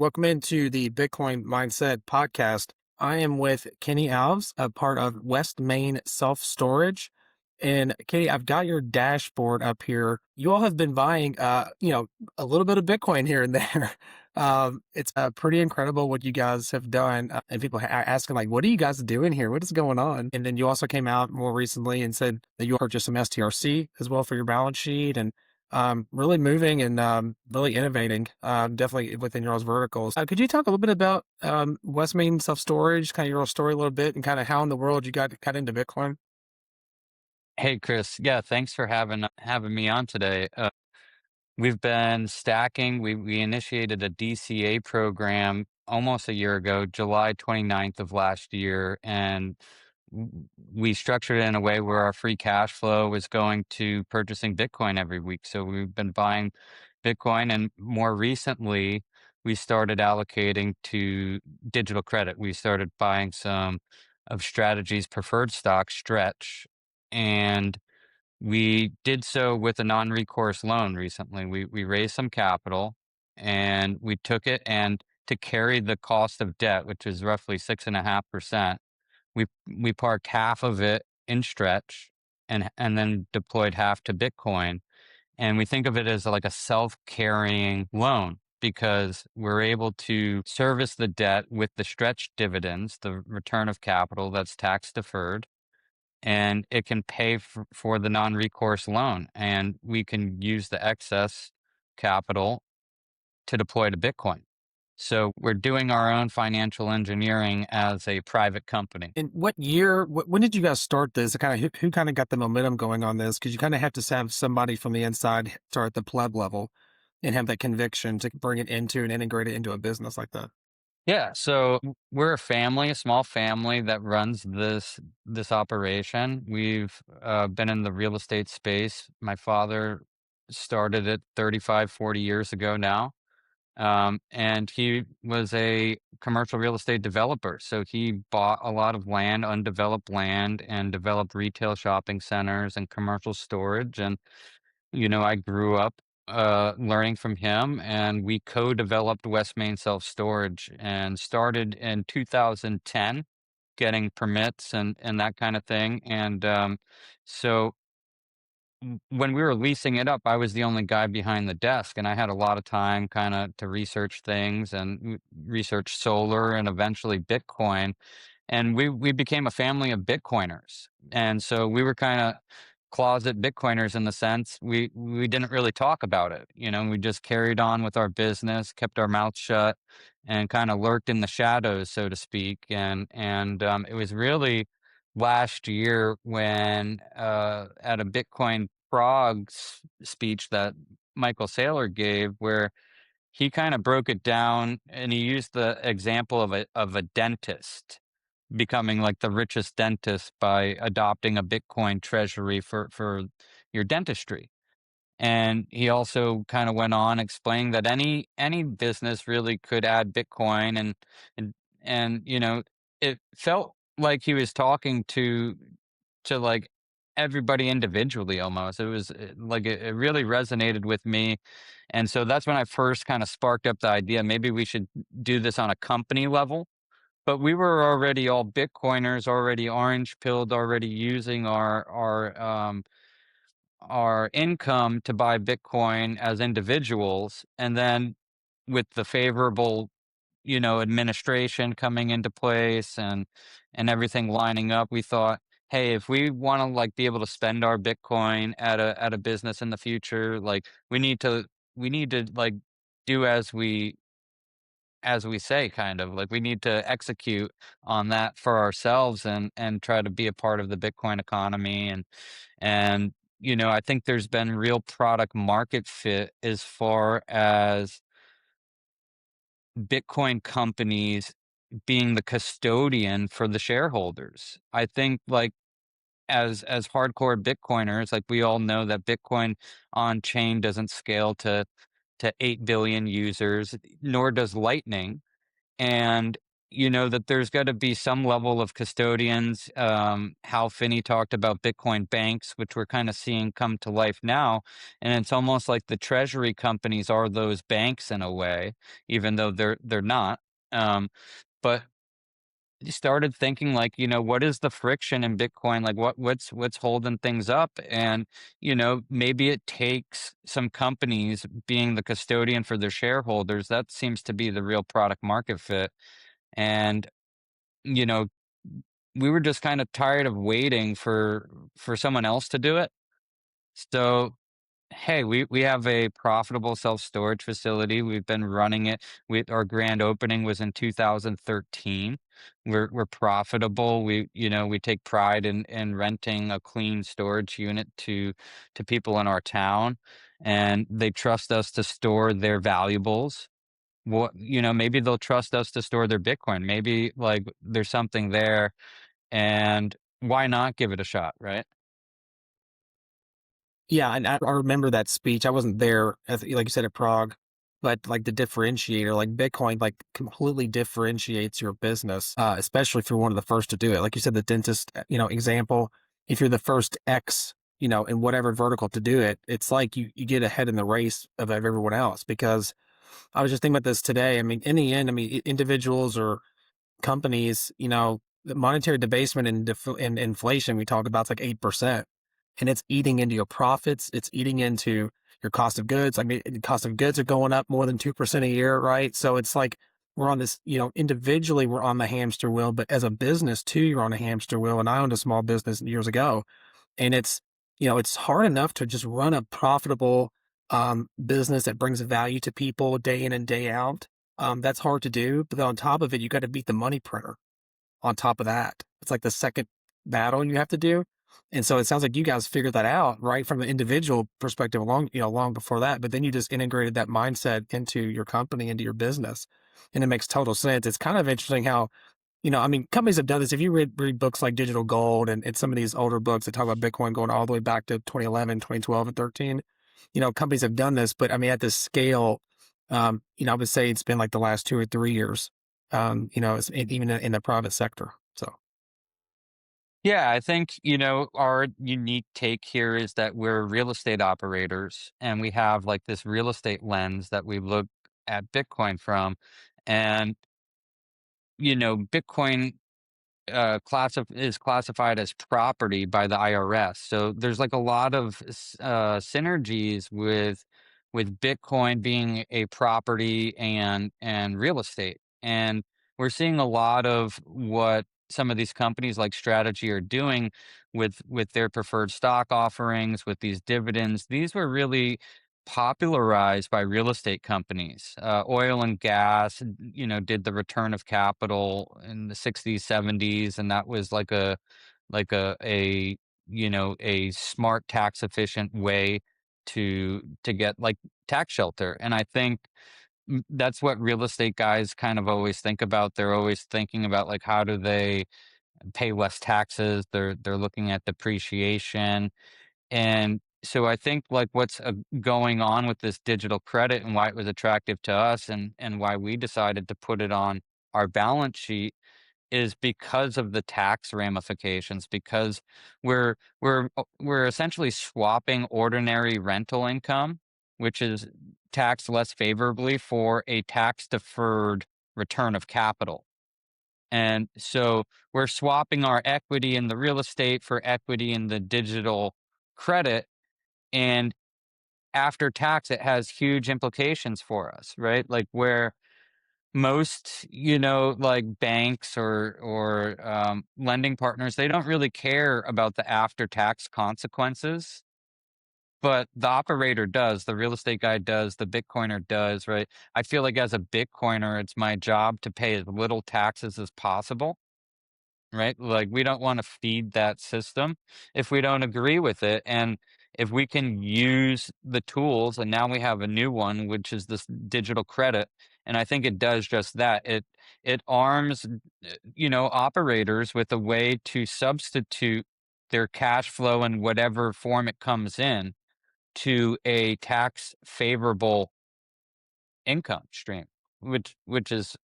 Welcome into the Bitcoin Mindset podcast. I am with Kenny Alves, a part of West Main Self Storage. And Kenny, I've got your dashboard up here. You all have been buying, a little bit of Bitcoin here and there. It's pretty incredible what you guys have done. And people are asking, like, what are you guys doing here? What is going on? And then you also came out more recently and said that you purchased some STRC as well for your balance sheet. And really moving and really innovating, definitely within your verticals. Could you talk a little bit about West Main Self Storage, kind of your story a little bit, and kind of how in the world you got into Bitcoin? Hey Chris, yeah, thanks for having me on today. We've been stacking. We initiated a DCA program almost a year ago, July 29th of last year, and we structured it in a way where our free cash flow was going to purchasing Bitcoin every week. So we've been buying Bitcoin, and more recently, we started allocating to digital credit. We started buying some of Strategy's preferred stock, Stretch, and we did so with a non-recourse loan recently. We raised some capital and we took it, and to carry the cost of debt, which is roughly 6.5%, we parked half of it in Stretch and then deployed half to Bitcoin. And we think of it as like a self-carrying loan because we're able to service the debt with the Stretch dividends, the return of capital that's tax deferred, and it can pay for the non-recourse loan, and we can use the excess capital to deploy to Bitcoin. So we're doing our own financial engineering as a private company. And what year? When did you guys start this? Kind of who kind of got the momentum going on this? Because you kind of have to have somebody from the inside start at the pleb level and have that conviction to bring it into and integrate it into a business like that. Yeah, so we're a family, a small family that runs this operation. We've been in the real estate space. My father started it 35, 40 years ago now. And he was a commercial real estate developer. So he bought a lot of land, undeveloped land, and developed retail shopping centers and commercial storage. And, I grew up learning from him, and we co-developed West Main Self Storage and started in 2010 getting permits and that kind of thing. And so when we were leasing it up, I was the only guy behind the desk, and I had a lot of time kind of to research things and research solar and eventually Bitcoin. And we became a family of Bitcoiners. And so we were kind of closet Bitcoiners in the sense we didn't really talk about it. We just carried on with our business, kept our mouths shut, and kind of lurked in the shadows, so to speak. And it was really last year when at a Bitcoin Prague speech that Michael Saylor gave, where he kind of broke it down and he used the example of a dentist becoming like the richest dentist by adopting a Bitcoin treasury for your dentistry. And he also kind of went on explaining that any business really could add Bitcoin, and it felt like he was talking to like everybody individually almost. It was like it really resonated with me. And so that's when I first kind of sparked up the idea maybe we should do this on a company level. But we were already all Bitcoiners, already orange pilled, already using our income to buy Bitcoin as individuals. And then with the favorable, administration coming into place and everything lining up, we thought, hey, if we want to like be able to spend our Bitcoin at a business in the future, like we need to like do as we say, kind of like we need to execute on that for ourselves and try to be a part of the Bitcoin economy. And I think there's been real product market fit as far as Bitcoin companies being the custodian for the shareholders. I think like as hardcore Bitcoiners, like we all know that Bitcoin on chain doesn't scale to 8 billion users, nor does Lightning. And that there's got to be some level of custodians. Hal Finney talked about Bitcoin banks, which we're kind of seeing come to life now. And it's almost like the treasury companies are those banks in a way, even though they're not. But started thinking like, what is the friction in Bitcoin? Like what's holding things up? And, maybe it takes some companies being the custodian for their shareholders. That seems to be the real product market fit. And, you know, we were just kind of tired of waiting for someone else to do it. So hey, we have a profitable self-storage facility. We've been running it. Our grand opening was in 2013. We're profitable. We take pride in renting a clean storage unit to people in our town, and they trust us to store their valuables. Maybe they'll trust us to store their Bitcoin. Maybe like there's something there, and why not give it a shot, right? Yeah, and I remember that speech. I wasn't there, as like you said, at Prague, but like the differentiator, like Bitcoin, like completely differentiates your business, especially if you're one of the first to do it. Like you said, the dentist, example. If you're the first X, in whatever vertical to do it, it's like you get ahead in the race of everyone else. Because I was just thinking about this today. I mean, in the end, I mean, individuals or companies, the monetary debasement and inflation we talked about is like 8%, and it's eating into your profits. It's eating into your cost of goods. I mean, the cost of goods are going up more than 2% a year, right? So it's like we're on this, individually we're on the hamster wheel, but as a business too, you're on a hamster wheel. And I owned a small business years ago, and it's hard enough to just run a profitable business that brings value to people day in and day out. That's hard to do, but on top of it, you got to beat the money printer on top of that. It's like the second battle you have to do. And so it sounds like you guys figured that out right from an individual perspective long before that. But then you just integrated that mindset into your company, into your business. And it makes total sense. It's kind of interesting how, I mean, companies have done this. If you read books like Digital Gold and some of these older books that talk about Bitcoin going all the way back to 2011, 2012, and 13, companies have done this. But I mean, at this scale, I would say it's been like the last 2 or 3 years, even in the private sector. So, Yeah, I think, our unique take here is that we're real estate operators and we have like this real estate lens that we look at Bitcoin from. And, Bitcoin is classified as property by the IRS. So there's like a lot of synergies with Bitcoin being a property and real estate. And we're seeing a lot of what some of these companies like Strategy are doing with their preferred stock offerings, with these dividends. These were really popularized by real estate companies. Oil and gas, did the return of capital in the 60s, 70s, and that was like a smart tax efficient way to get like tax shelter. And I think that's what real estate guys kind of always think about. They're always thinking about like how do they pay less taxes. They're looking at depreciation, and so I think like what's going on with this digital credit and why it was attractive to us and why we decided to put it on our balance sheet is because of the tax ramifications, because we're essentially swapping ordinary rental income, which is taxed less favorably, for a tax deferred return of capital. And so we're swapping our equity in the real estate for equity in the digital credit. And after tax, it has huge implications for us, right? Like where most, like banks or lending partners, they don't really care about the after tax consequences. But the operator does, the real estate guy does, the Bitcoiner does, right? I feel like as a Bitcoiner, it's my job to pay as little taxes as possible, right? Like we don't want to feed that system if we don't agree with it. And if we can use the tools, and now we have a new one, which is this digital credit. And I think it does just that. It arms, operators with a way to substitute their cash flow in whatever form it comes in to a tax favorable income stream, which is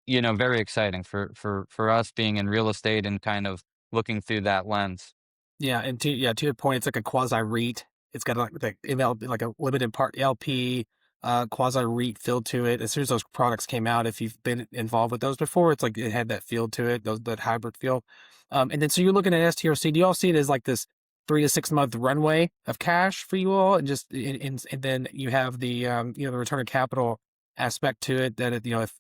very exciting for us being in real estate and kind of looking through that lens. Yeah, and to your point, it's like a quasi REIT. It's got like the ML, like a limited part LP, quasi REIT feel to it. As soon as those products came out, if you've been involved with those before, it's like it had that feel to it, those that hybrid feel. And then so you're looking at STRC. Do you all see it as like this 3 to 6 month runway of cash for you all, and just and then you have the the return of capital aspect to it that if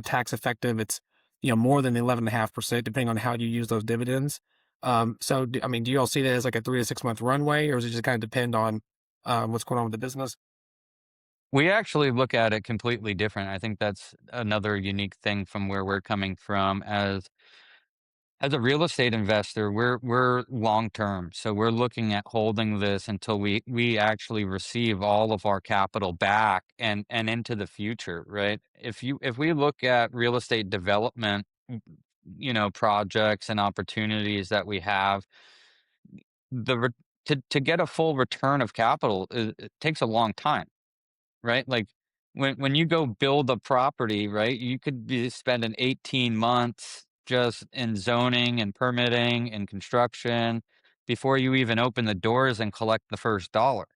tax effective, it's more than the 11.5% depending on how you use those dividends. So, I mean, do you all see that as like a 3 to 6 month runway, or does it just kind of depend on what's going on with the business? We actually look at it completely different. I think that's another unique thing from where we're coming from as a real estate investor, we're long term. So we're looking at holding this until we actually receive all of our capital back and into the future, right? If we look at real estate development, projects and opportunities that we have, the re- to get a full return of capital, it takes a long time, right? Like when you go build a property, right, you could be spending 18 months just in zoning and permitting and construction before you even open the doors and collect the first dollar.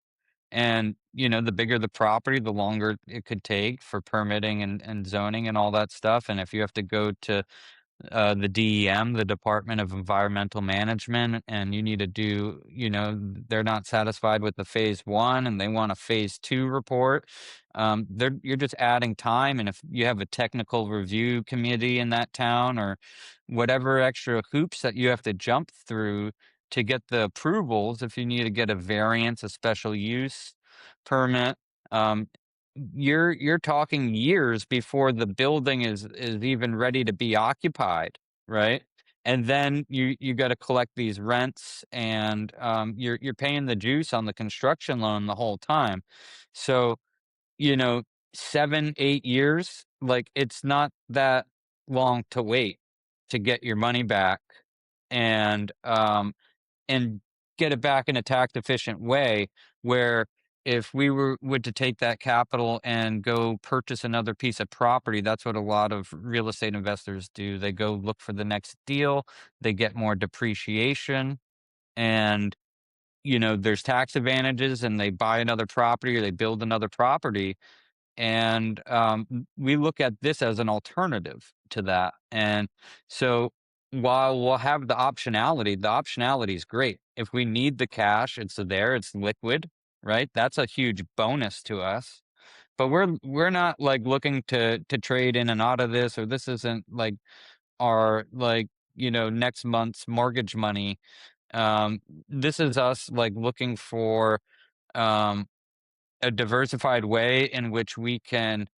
And, the bigger the property, the longer it could take for permitting and zoning and all that stuff. And if you have to go to the DEM, the Department of Environmental Management, and you need to do, they're not satisfied with the phase one and they want a phase two report. You're just adding time. And if you have a technical review committee in that town or whatever extra hoops that you have to jump through to get the approvals, if you need to get a variance, a special use permit, um, you're talking years before the building is even ready to be occupied, right? And then you got to collect these rents, and you're paying the juice on the construction loan the whole time. So you know 7-8 years, like it's not that long to wait to get your money back, and and get it back in a tax efficient way where if we were to take that capital and go purchase another piece of property, that's what a lot of real estate investors do. They go look for the next deal, they get more depreciation, and there's tax advantages, and they buy another property or they build another property. And we look at this as an alternative to that. And so while we'll have the optionality is great. If we need the cash, it's there, it's liquid, right? That's a huge bonus to us. But we're not like looking to trade in and out of this, or this isn't like our next month's mortgage money. Um, this is us like looking for um, a diversified way in which we can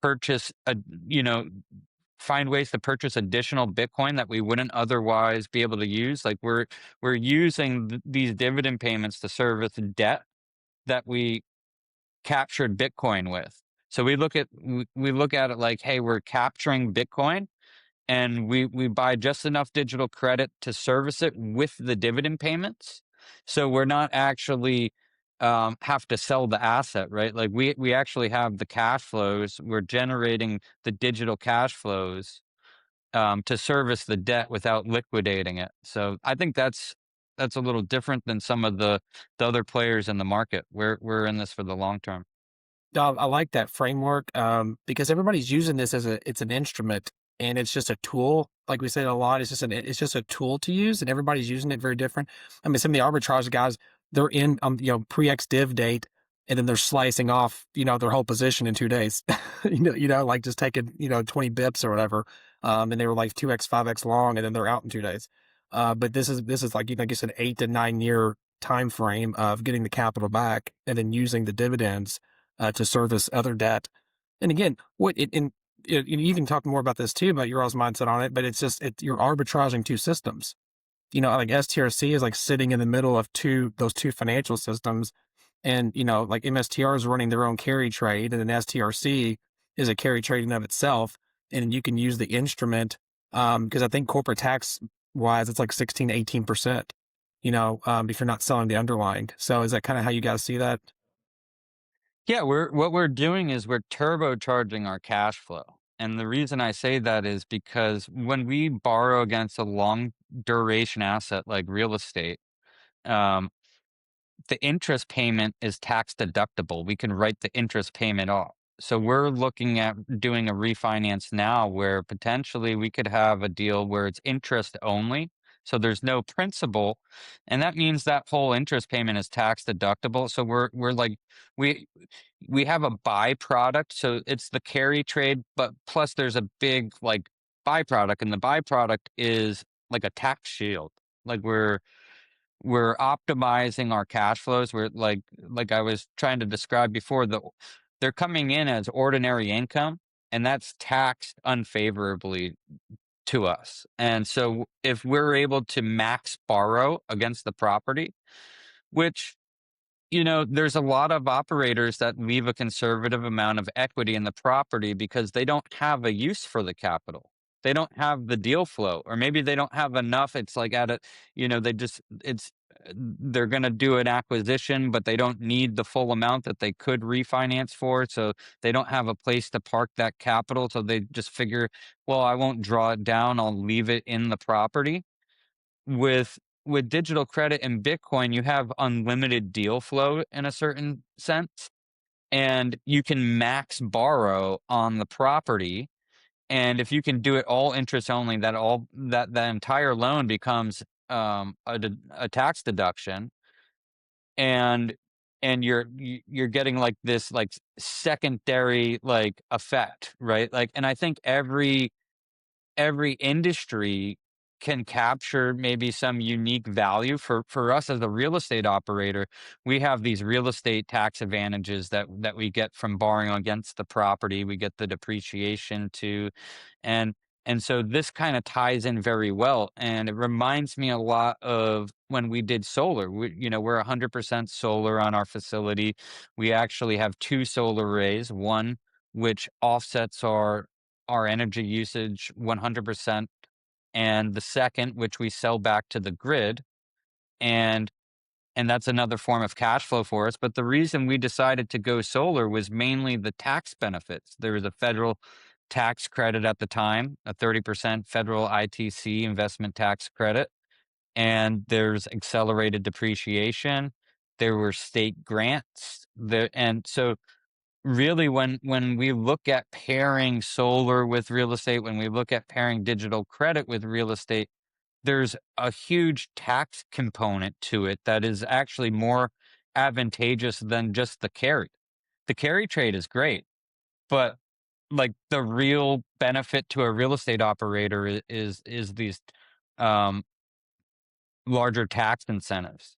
purchase you know, find ways to purchase additional Bitcoin that we wouldn't otherwise be able to use. Like we're using these dividend payments to service debt that we captured Bitcoin with. So we look at it like, hey, we're capturing Bitcoin, and we buy just enough digital credit to service it with the dividend payments. So we're not actually have to sell the asset, right? Like we actually have the cash flows. We're generating the digital cash flows to service the debt without liquidating it. So I think that's a little different than some of the other players in the market. We're in this for the long term. I like that framework because everybody's using this as it's an instrument, and it's just a tool. Like we said a lot, it's just a tool to use, and everybody's using it very different. I mean, some of the arbitrage guys, they're in pre ex div date, and then they're slicing off their whole position in 2 days. Like just taking 20 bips or whatever, and they were like 2x 5x long, and then they're out in 2 days. But this is like you said, 8 to 9 year time frame of getting the capital back and then using the dividends to service other debt. And again, you can talk more about this too, about your all's mindset on it, but it's just you're arbitraging two systems. Like STRC is like sitting in the middle of those two financial systems, and like MSTR is running their own carry trade, and then STRC is a carry trade in of itself, and you can use the instrument because I think corporate tax wise, it's like 16 to 18%. If you're not selling the underlying. So is that kind of how you guys see that? Yeah, we're what we're doing is we're turbocharging our cash flow. And the reason I say that is because when we borrow against a long duration asset like real estate, um, the interest payment is tax deductible. We can write the interest payment off. So we're looking at doing a refinance now where potentially we could have a deal where it's interest only. So there's no principal. And that means that whole interest payment is tax deductible. So we're like we we have a byproduct. So it's the carry trade, but plus there's a big like byproduct, and the byproduct is like a tax shield. Like we're optimizing our cash flows. We're like I was trying to describe before, they're coming in as ordinary income, and that's taxed unfavorably to us. And so if we're able to max borrow against the property, which there's a lot of operators that leave a conservative amount of equity in the property because they don't have a use for the capital. They don't have the deal flow, or maybe they don't have enough. It's like they just, they're going to do an acquisition, but they don't need the full amount that they could refinance for. So they don't have a place to park that capital. So they just figure, well, I won't draw it down. I'll leave it in the property. With digital credit and Bitcoin, you have unlimited deal flow in a certain sense, and you can max borrow on the property. And if you can do it all interest only, that entire loan becomes a tax deduction, and you're getting like this like secondary like effect, right? Like, and I think every industry can capture maybe some unique value. For us as a real estate operator, we have these real estate tax advantages that we get from borrowing against the property. We get the depreciation too, and and so this kind of ties in very well, and it reminds me a lot of when we did solar. We're 100% solar on our facility. We actually have two solar arrays, one which offsets our energy usage 100%, and the second, which we sell back to the grid, and that's another form of cash flow for us. But the reason we decided to go solar was mainly the tax benefits. There was a federal tax credit at the time, a 30% federal ITC, investment tax credit, and there's accelerated depreciation. There were state grants there, and so really, when we look at pairing solar with real estate, when we look at pairing digital credit with real estate, there's a huge tax component to it that is actually more advantageous than just the carry. The carry trade is great, but like the real benefit to a real estate operator is these um, larger tax incentives.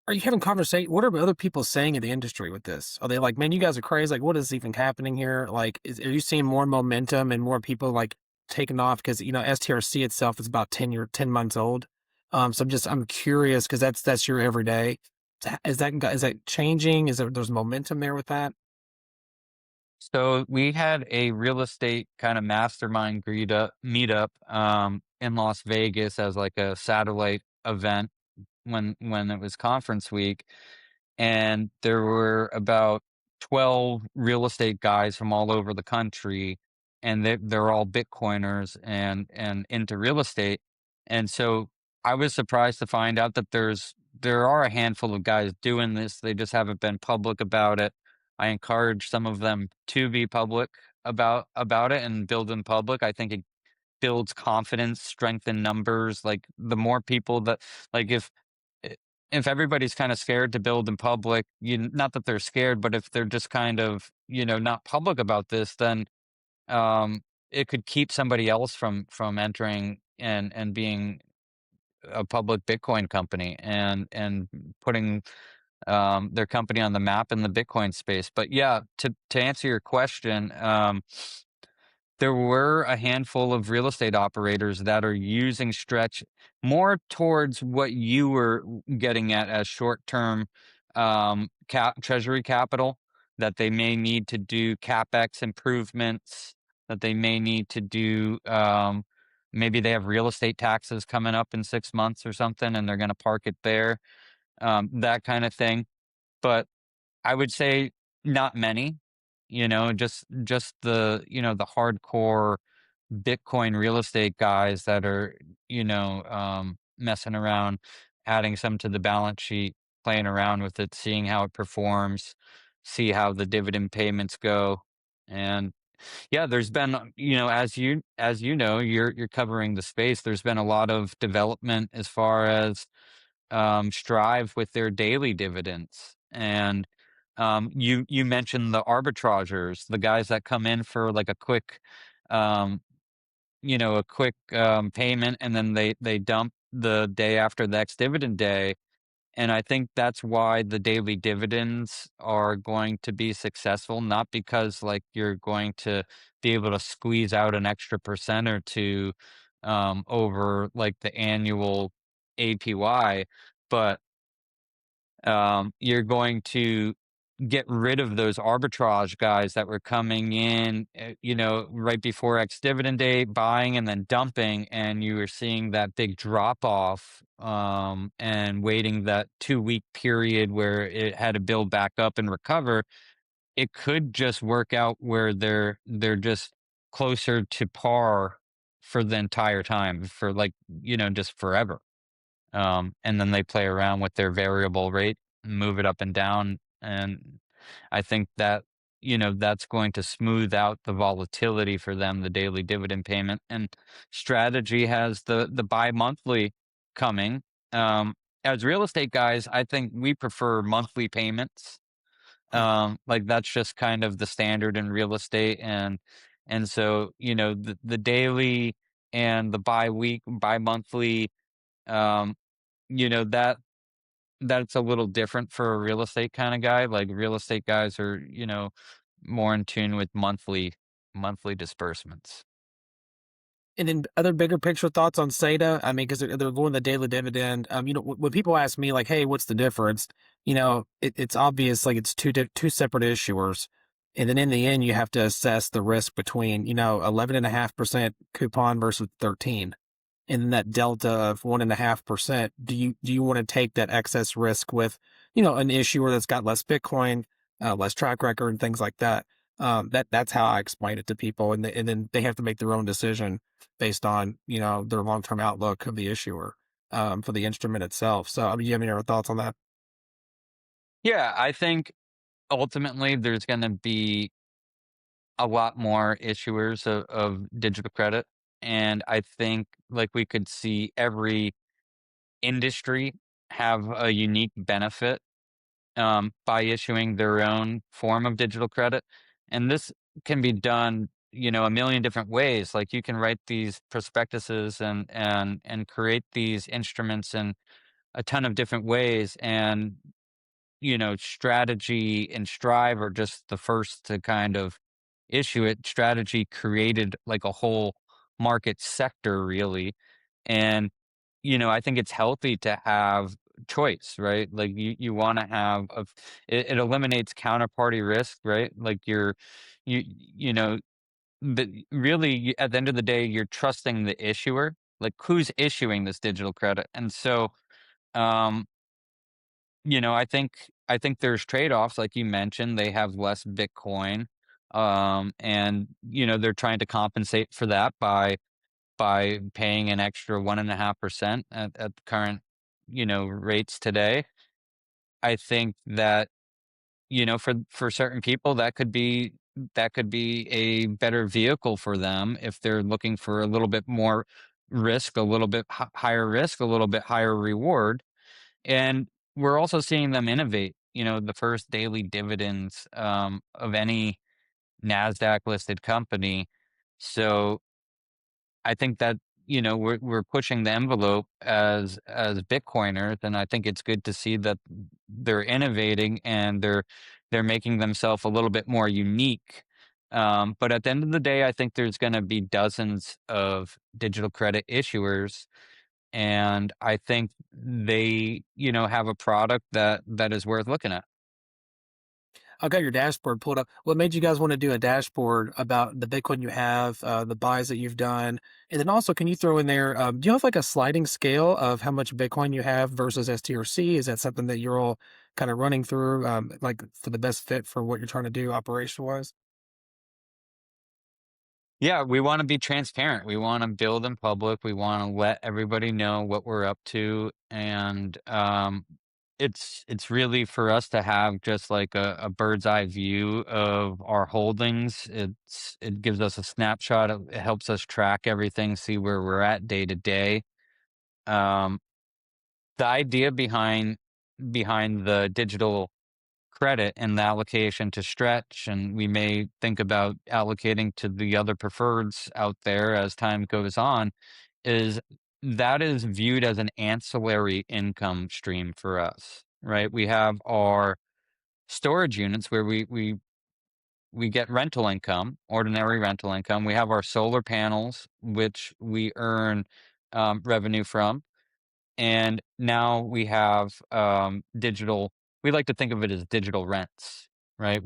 Are you having conversation? What are other people saying in the industry with this? Are they like, "Man, you guys are crazy. Like, what is even happening here?" Like, are you seeing more momentum and more people like taking off? Because STRC itself is about 10 months old. So I'm curious because that's your everyday. Is that changing? There's momentum there with that? So we had a real estate kind of mastermind meetup in Las Vegas as like a satellite event when it was conference week, and there were about 12 real estate guys from all over the country, and they're all Bitcoiners and into real estate. And so I was surprised to find out that there are a handful of guys doing this. They just haven't been public about it. I encourage some of them to be public about it and build in public. I think it builds confidence, strengthen numbers. Like the more people that like i- if everybody's kind of scared to build in public, not that they're scared, but if they're just kind of not public about this, then um, it could keep somebody else from entering and being a public Bitcoin company and putting their company on the map in the Bitcoin space. But yeah, to answer your question, there were a handful of real estate operators that are using Stretch more towards what you were getting at as short-term treasury capital, that they may need to do capex improvements, that they may need to do. Maybe they have real estate taxes coming up in 6 months or something, and they're going to park it there, that kind of thing. But I would say not many. just the, the hardcore Bitcoin real estate guys that are, messing around, adding some to the balance sheet, playing around with it, seeing how it performs, see how the dividend payments go. And yeah, there's been, as you know, you're covering the space. There's been a lot of development as far as strive with their daily dividends. And you mentioned the arbitrageurs, the guys that come in for like um, a quick payment, and then they dump the day after the ex dividend day. And I think that's why the daily dividends are going to be successful, not because like you're going to be able to squeeze out an extra percent or two over like the annual APY, but you're going to get rid of those arbitrage guys that were coming in, right before ex dividend day, buying and then dumping, and you were seeing that big drop off, and waiting that 2 week period where it had to build back up and recover. It could just work out where they're just closer to par for the entire time, for like, just forever. And then they play around with their variable rate, move it up and down. And I think that, that's going to smooth out the volatility for them, the daily dividend payment. And strategy has the bi-monthly coming. As real estate guys, I think we prefer monthly payments. Like that's just kind of the standard in real estate. And so, the daily and the bi-monthly, um, that's a little different for a real estate kinda guy. Like, real estate guys are, more in tune with monthly disbursements. And then other bigger picture thoughts on SETA? I mean, because they're going the daily dividend. When people ask me like, "Hey, what's the difference?" It's obvious. Like it's two separate issuers, and then in the end, you have to assess the risk between 11.5% coupon versus 13, and then that delta of 1.5%. Do you want to take that excess risk with an issuer that's got less Bitcoin, less track record, and things like that? That's how I explain it to people, and then they have to make their own decision based on their long term outlook of the issuer for the instrument itself. So, I mean, you have any other thoughts on that? Yeah, I think ultimately there's gonna be a lot more issuers of digital credit, and I think, like, we could see every industry have a unique benefit by issuing their own form of digital credit. And this can be done, a million different ways. Like you can write these prospectuses and create these instruments in a ton of different ways. And Strategy and Strive are just the first to kind of issue it. Strategy created like a whole market sector, really. And, I think it's healthy to have choice, right? Like you want to have it eliminates counterparty risk, right? Like you know, really at the end of the day, you're trusting the issuer, like who's issuing this digital credit. And so, um, I think there's trade-offs like you mentioned. They have less Bitcoin, and they're trying to compensate for that by paying an extra 1.5% at the current rates today. I think that for certain people that could be a better vehicle for them if they're looking for a little bit more risk, a little bit higher risk, a little bit higher reward. And we're also seeing them innovate. The first daily dividends of any Nasdaq listed company. So I think that we're pushing the envelope as Bitcoiners, and I think it's good to see that they're innovating and they're making themselves a little bit more unique. But at the end of the day, I think there's going to be dozens of digital credit issuers, and I think they have a product that is worth looking at. I got your dashboard pulled up. What made you guys want to do a dashboard about the Bitcoin you have, the buys that you've done? And then also, can you throw in there, do you have like a sliding scale of how much Bitcoin you have versus STRC? Is that something that you're all kind of running through, like for the best fit for what you're trying to do operation wise? Yeah, we wanna be transparent. We wanna build in public. We wanna let everybody know what we're up to, and, it's really for us to have just like a bird's eye view of our holdings. It gives us a snapshot. It helps us track everything, see where we're at day to day. Um, the idea behind the digital credit and the allocation to stretch, and we may think about allocating to the other preferreds out there as time goes on, is that is viewed as an ancillary income stream for us, right? We have our storage units where we get rental income, ordinary rental income. We have our solar panels, which we earn revenue from, and now we have digital. We like to think of it as digital rents, right?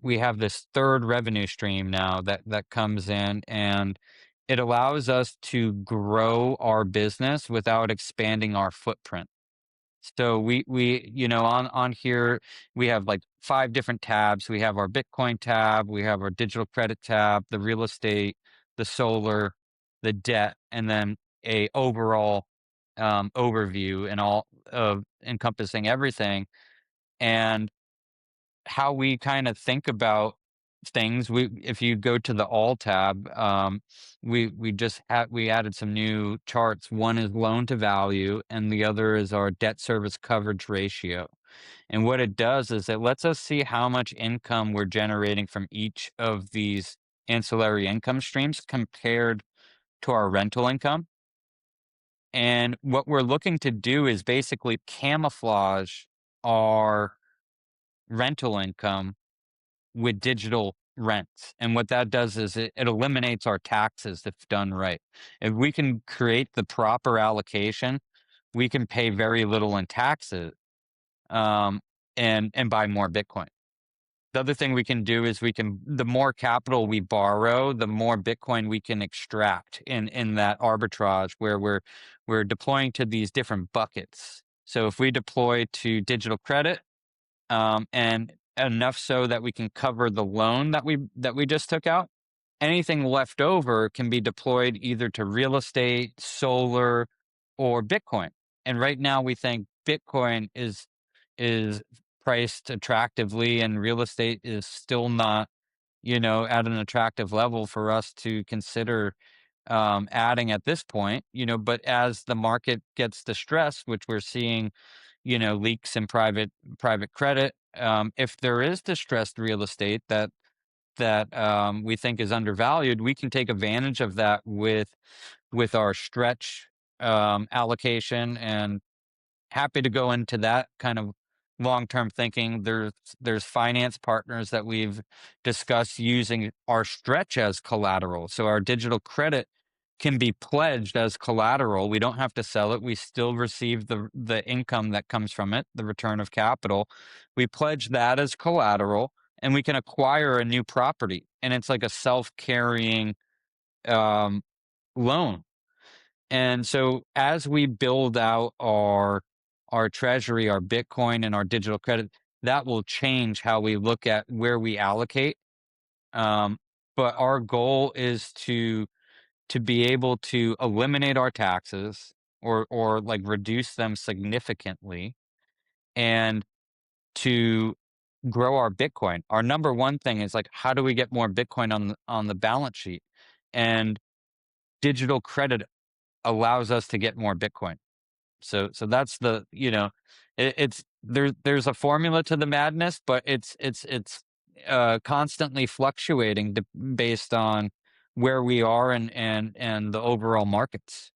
We have this third revenue stream now that comes in, and it allows us to grow our business without expanding our footprint. So we on here we have like 5 different tabs. We have our Bitcoin tab, we have our digital credit tab, the real estate, the solar, the debt, and then a overall overview and all of encompassing everything. And how we kind of think about things. We If you go to the all tab, we added some new charts. One is loan to value, and the other is our debt service coverage ratio. And what it does is it lets us see how much income we're generating from each of these ancillary income streams compared to our rental income. And what we're looking to do is basically camouflage our rental income with digital rents. And what that does is it eliminates our taxes if done right. If we can create the proper allocation, we can pay very little in taxes, um, and buy more Bitcoin. The other thing we can do is the more capital we borrow, the more Bitcoin we can extract in that arbitrage where we're deploying to these different buckets. So if we deploy to digital credit, and enough so that we can cover the loan that we just took out. Anything left over can be deployed either to real estate, solar, or Bitcoin. And right now, we think Bitcoin is priced attractively, and real estate is still not, at an attractive level for us to consider adding at this point. But as the market gets distressed, which we're seeing, leaks in private credit. If there is distressed real estate that we think is undervalued, we can take advantage of that with our stretch allocation, and happy to go into that kind of long-term thinking. There's finance partners that we've discussed using our stretch as collateral. So our digital credit can be pledged as collateral. We don't have to sell it. We still receive the income that comes from it, the return of capital. We pledge that as collateral, and we can acquire a new property. And it's like a self-carrying um, loan. And so as we build out our treasury, our Bitcoin, and our digital credit, that will change how we look at where we allocate. Um, but our goal is to be able to eliminate our taxes, or like reduce them significantly, and to grow our Bitcoin. Our number one thing is like, how do we get more Bitcoin on the balance sheet? And digital credit allows us to get more Bitcoin. So that's there's a formula to the madness, but it's constantly fluctuating based on where we are and the overall markets.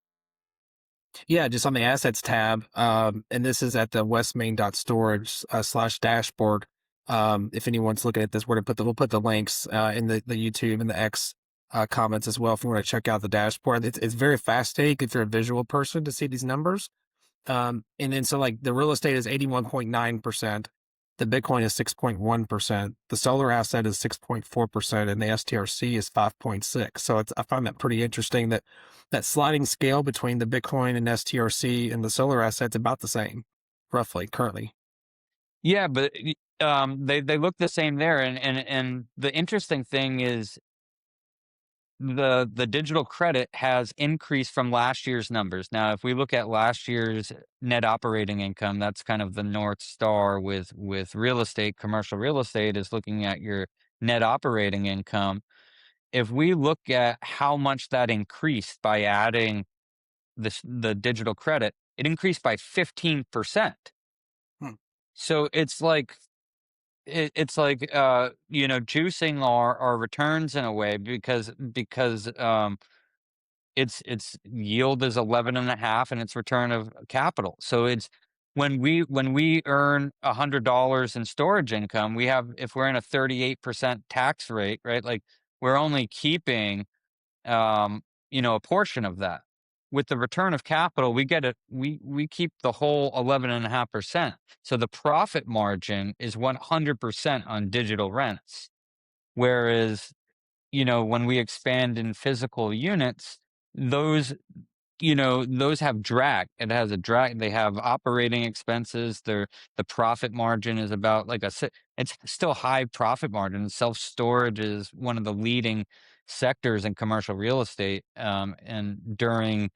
Yeah, just on the assets tab, and this is at the westmain.storage slash dashboard. If anyone's looking at this, we'll put the links in the YouTube and the X comments as well if you want to check out the dashboard. It's very fascinating if you're a visual person to see these numbers. And then so like the real estate is 81.9%. The Bitcoin is 6.1%. The solar asset is 6.4%, and the STRC is 5.6. So I find that pretty interesting that that sliding scale between the Bitcoin and STRC and the solar asset's about the same, roughly currently. Yeah, but they look the same there, and the interesting thing is the digital credit has increased from last year's numbers. Now, if we look at last year's net operating income, that's kind of the North Star with real estate. Commercial real estate is looking at your net operating income. If we look at how much that increased by adding the digital credit, it increased by 15%. Hmm. So it's like juicing our returns in a way because its yield is 11.5 and its return of capital. So it's when we earn $100 in storage income, we have, if we're in a 38% tax rate, right? Like, we're only keeping a portion of that. With the return of capital, we get it. We keep the whole 11.5%. So the profit margin is 100% on digital rents. Whereas, when we expand in physical units, those those have drag. It has a drag. They have operating expenses. The profit margin is about like it's still high profit margin. Self storage is one of the leading sectors in commercial real estate. And during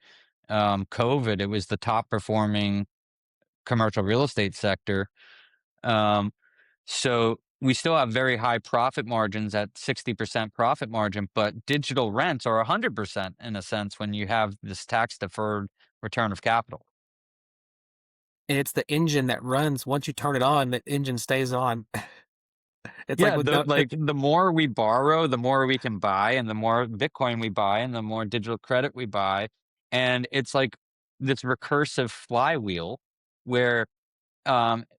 COVID, it was the top performing commercial real estate sector. Um, so we still have very high profit margins at 60% profit margin, but digital rents are 100% in a sense when you have this tax deferred return of capital. And it's the engine that runs. Once you turn it on, the engine stays on. It's like Yeah, with no, the more we borrow, the more we can buy, and the more Bitcoin we buy, and the more digital credit we buy, and it's like this recursive flywheel where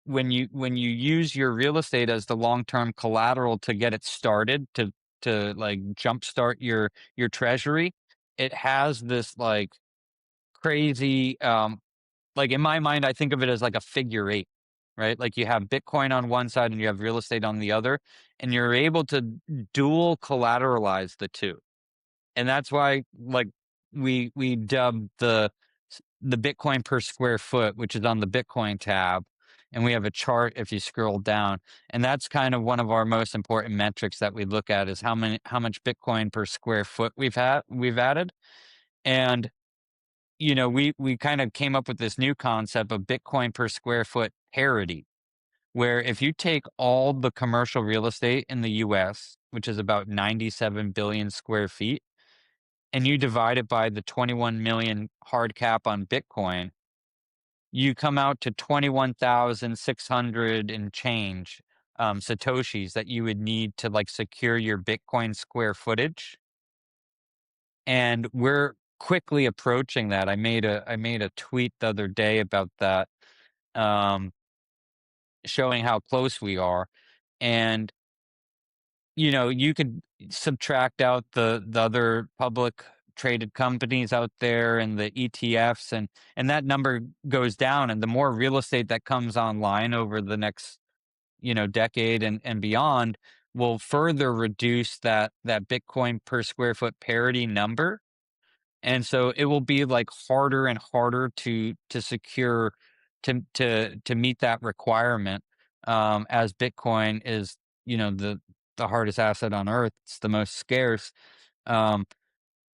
when you use your real estate as the long-term collateral to get it started, to like jumpstart your treasury, it has this like crazy like, in my mind, I think of it as like a figure eight, right? Like, you have Bitcoin on one side and you have real estate on the other, and you're able to dual collateralize the two. And that's why, like, we dub the Bitcoin per square foot, which is on the Bitcoin tab, and we have a chart if you scroll down, and that's kind of one of our most important metrics that we look at is how much Bitcoin per square foot we've added. And we kind of came up with this new concept of Bitcoin per square foot parity, where if you take all the commercial real estate in the US, which is about 97 billion square feet, and you divide it by the 21 million hard cap on Bitcoin, you come out to 21,600 and change Satoshis that you would need to like secure your Bitcoin square footage. And we're quickly approaching that. I made a tweet the other day about that, um, showing how close we are. And you could subtract out the other public traded companies out there and the ETFs, and that number goes down. And the more real estate that comes online over the next decade and beyond will further reduce that Bitcoin per square foot parity number. And so it will be like harder and harder to secure to meet that requirement, as Bitcoin is, the hardest asset on earth. It's the most scarce. Um,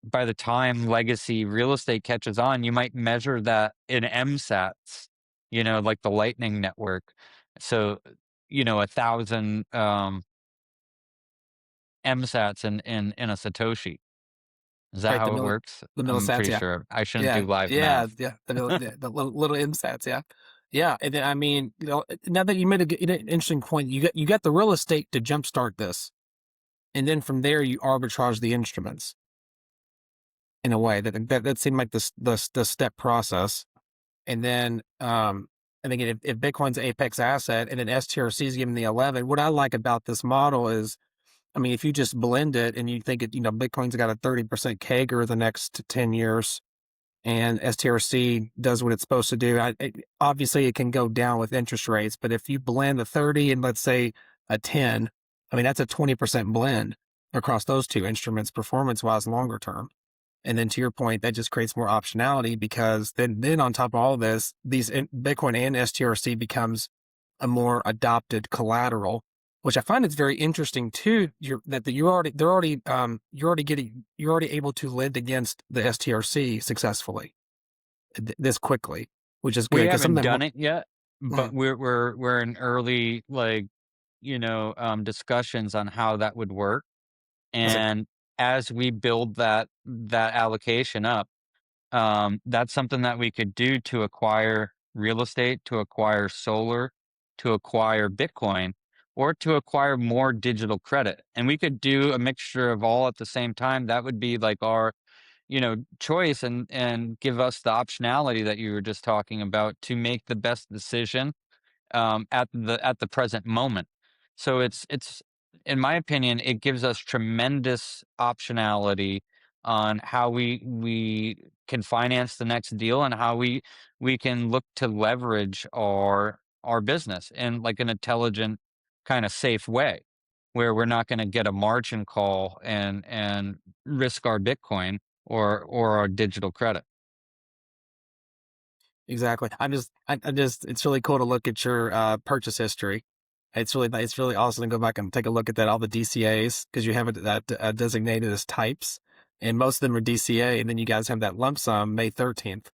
by the time legacy real estate catches on, you might measure that in MSATs, like the Lightning Network. So, 1,000 MSATs in a Satoshi. Is that right, how it works? the I'm millisats, pretty yeah. sure I shouldn't Yeah, do live yeah, math. yeah, the little MSATs, yeah. Yeah, and then, I mean, now that you made an interesting point, you got the real estate to jumpstart this, and then from there, you arbitrage the instruments in a way that seemed like the step process. And then, and again, if Bitcoin's an apex asset and then STRC is given the 11, what I like about this model is, I mean, if you just blend it and you think Bitcoin's got a 30% CAGR the next 10 years, and STRC does what it's supposed to do. Obviously, it can go down with interest rates, but if you blend a 30 and let's say a 10, I mean, that's a 20% blend across those two instruments performance wise longer term. And then to your point, that just creates more optionality because then on top of all of this, Bitcoin and STRC becomes a more adopted collateral, which I find is very interesting too. You're already able to lend against the STRC successfully this quickly, which is good We because some of haven't them. done it yet, but Mhm. we're in early, like, discussions on how that would work. I was like, And as we build that allocation up, that's something that we could do to acquire real estate, to acquire solar, to acquire Bitcoin, or to acquire more digital credit. And we could do a mixture of all at the same time. That would be like our, choice, and give us the optionality that you were just talking about to make the best decision at the present moment. So it's in my opinion, it gives us tremendous optionality on how we can finance the next deal, and how we can look to leverage our business in like an intelligent kind of safe way, where we're not going to get a margin call and risk our Bitcoin or our digital credit. exactly. It's really cool to look at your purchase history. It's really awesome to go back and take a look at all the DCAs because you have it that designated as types, and most of them are DCA, and then you guys have that lump sum May 13th.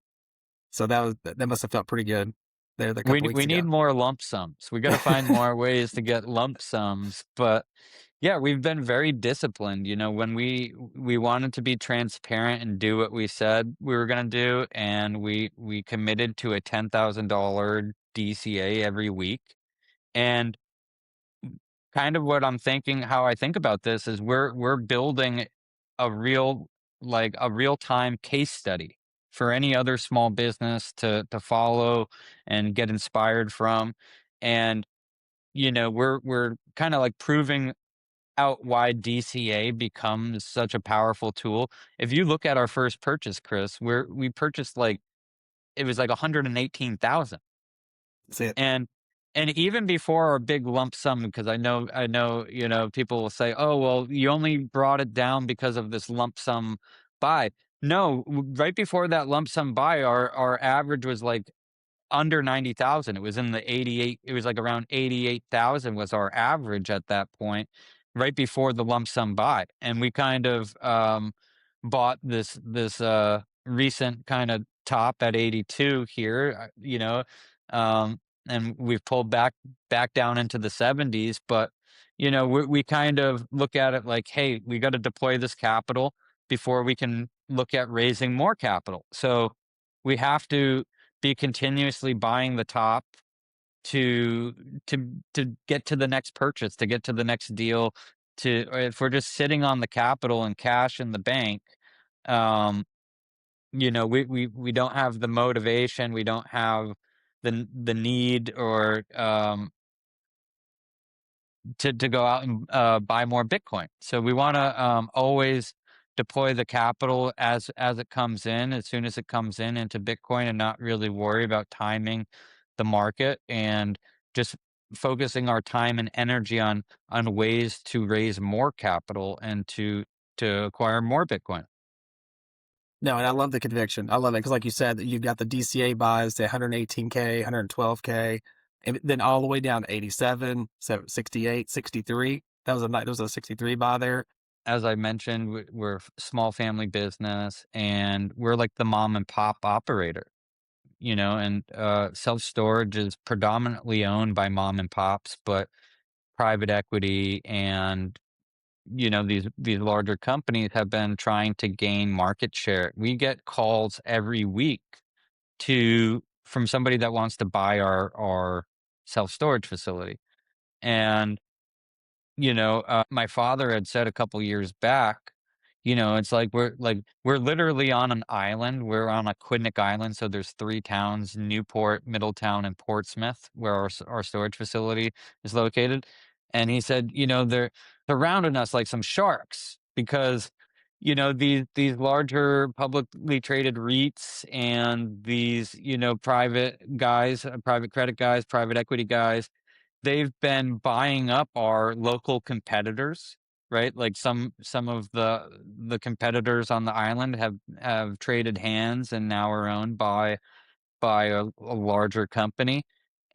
So that must have felt pretty good there a We couple ne weeks we need ago. more lump sums. We gotta find more ways to get lump sums, but, yeah, we've been very disciplined, when we wanted to be transparent and do what we said we were gonna do, and we committed to a $10,000 DCA every week, and kind of what I'm thinking how I think about this is we're building a real like a real-time case study for any other small business to follow and get inspired from. And we're kind of like proving out why DCA becomes such a powerful tool. If you look at our first purchase, Chris, we purchased like it was like 118,000. That's it. And even before our big lump sum, because I know, people will say, "Oh, well, you only brought it down because of this lump sum buy." No, right before that lump sum buy, our average was like under 90,000. It was in the 88, it was like around 88,000 was our average at that point, right before the lump sum buy. And we kind of bought this recent kind of top at 82 here, um and we've pulled back down into the 70s, but we kind of look at it like, hey, we got to deploy this capital before we can look at raising more capital. So we have to be continuously buying the top to to get to the next purchase, to get to the next deal. To or if we're just sitting on the capital and cash in the bank, um, we don't have the motivation, we don't have the need or to go out and buy more Bitcoin. So we want to always deploy the capital as it comes in, as soon as it comes in into Bitcoin, and not really worry about timing the market, and just focusing our time and energy on ways to raise more capital and to acquire more Bitcoin. No, and I love the conviction. I love it because, like you said, you've got the DCA buys to 118K, 112K, and then all the way down to 87, so 68, 63. That was a 63 buy there. As I mentioned, we're a small family business, and we're like the mom and pop operator. And self storage is predominantly owned by mom and pops, but private equity and these larger companies have been trying to gain market share. We get calls every week to from somebody that wants to buy our self storage facility. And my father had said a couple years back, it's like we're literally on an island. We're on a Quidnick Island, so there's three towns: Newport, Middletown, and Portsmouth, where our storage facility is located. And he said, they're surrounding us like some sharks because these larger publicly traded REITs and these, private guys, private credit guys, private equity guys, they've been buying up our local competitors, right? Like some of the competitors on the island have traded hands and now are owned by a larger company.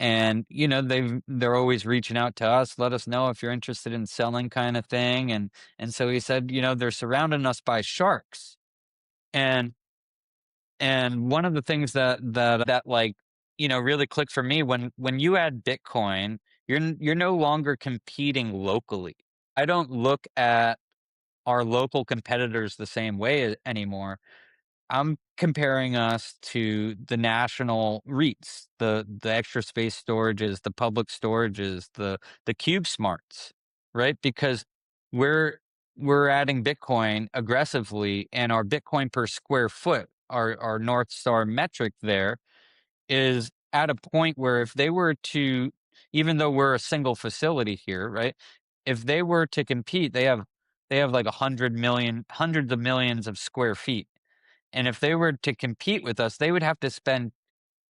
And, they're always reaching out to us, let us know if you're interested in selling kind of thing. And so he said, they're surrounding us by sharks. And one of the things that like, really clicked for me when you add Bitcoin, you're no longer competing locally. I don't look at our local competitors the same way anymore. I'm comparing us to the national REITs, the extra space storages, the public storages, the cube smarts, right? Because we're we're adding Bitcoin aggressively, and our Bitcoin per square foot, our North Star metric there, is at a point where if they were to, even though we're a single facility here, right? If they were to compete, they have like 100 million, hundreds of millions of square feet, and if they were to compete with us, they would have to spend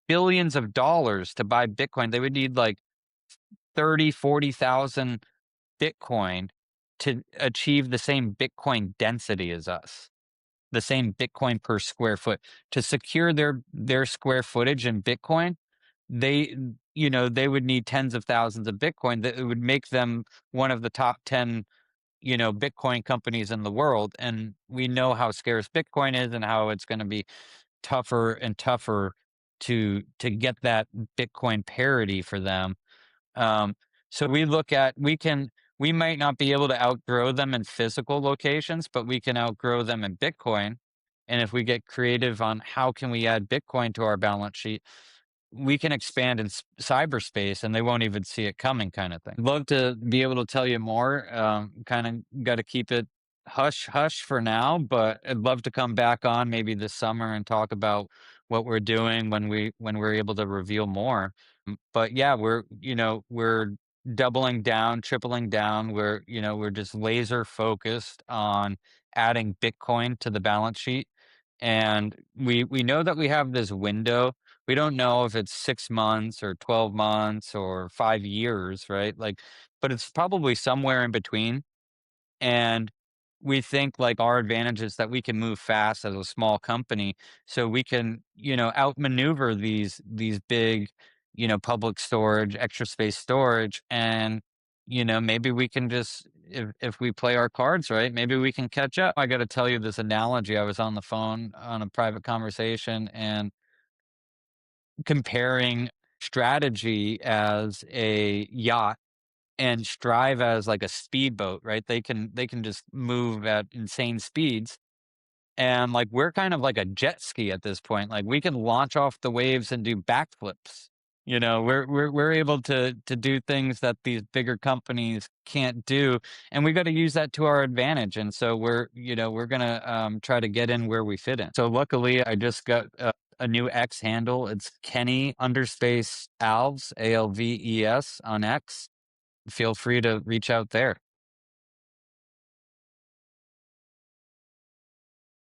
billions of dollars to buy Bitcoin. They would need like 30, 40,000 Bitcoin to achieve the same Bitcoin density as us, the same Bitcoin per square foot. To secure their square footage in Bitcoin, they they would need tens of thousands of Bitcoin that it would make them one of the top 10 Bitcoin companies in the world. And we know how scarce Bitcoin is and how it's going to be tougher and tougher to get that Bitcoin parity for them. Um, so we might not be able to outgrow them in physical locations, but we can outgrow them in Bitcoin. And if we get creative on how can we add Bitcoin to our balance sheet, we can expand in cyberspace and they won't even see it coming, kind of thing. Love to be able to tell you more. Kind of got to keep it hush hush for now, but I'd love to come back on maybe this summer and talk about what we're doing when we're able to reveal more. But yeah, we're doubling down, tripling down. We're just laser focused on adding Bitcoin to the balance sheet. And we know that we have this window. We don't know if it's 6 months or 12 months or 5 years, right? Like, but it's probably somewhere in between. And we think like our advantage is that we can move fast as a small company, so we can, outmaneuver these big, public storage, extra space storage. And, maybe we can just, if we play our cards right, maybe we can catch up. I got to tell you this analogy. I was on the phone on a private conversation and comparing strategy as a yacht and strive as like a speedboat, right? They can just move at insane speeds. And like we're kind of like a jet ski at this point. Like we can launch off the waves and do backflips. We're able to do things that these bigger companies can't do, and we got to use that to our advantage. And so we're gonna try to get in where we fit in. So luckily, I just got a new X handle. It's Kenny underspace Alves, Alves on X. Feel free to reach out there.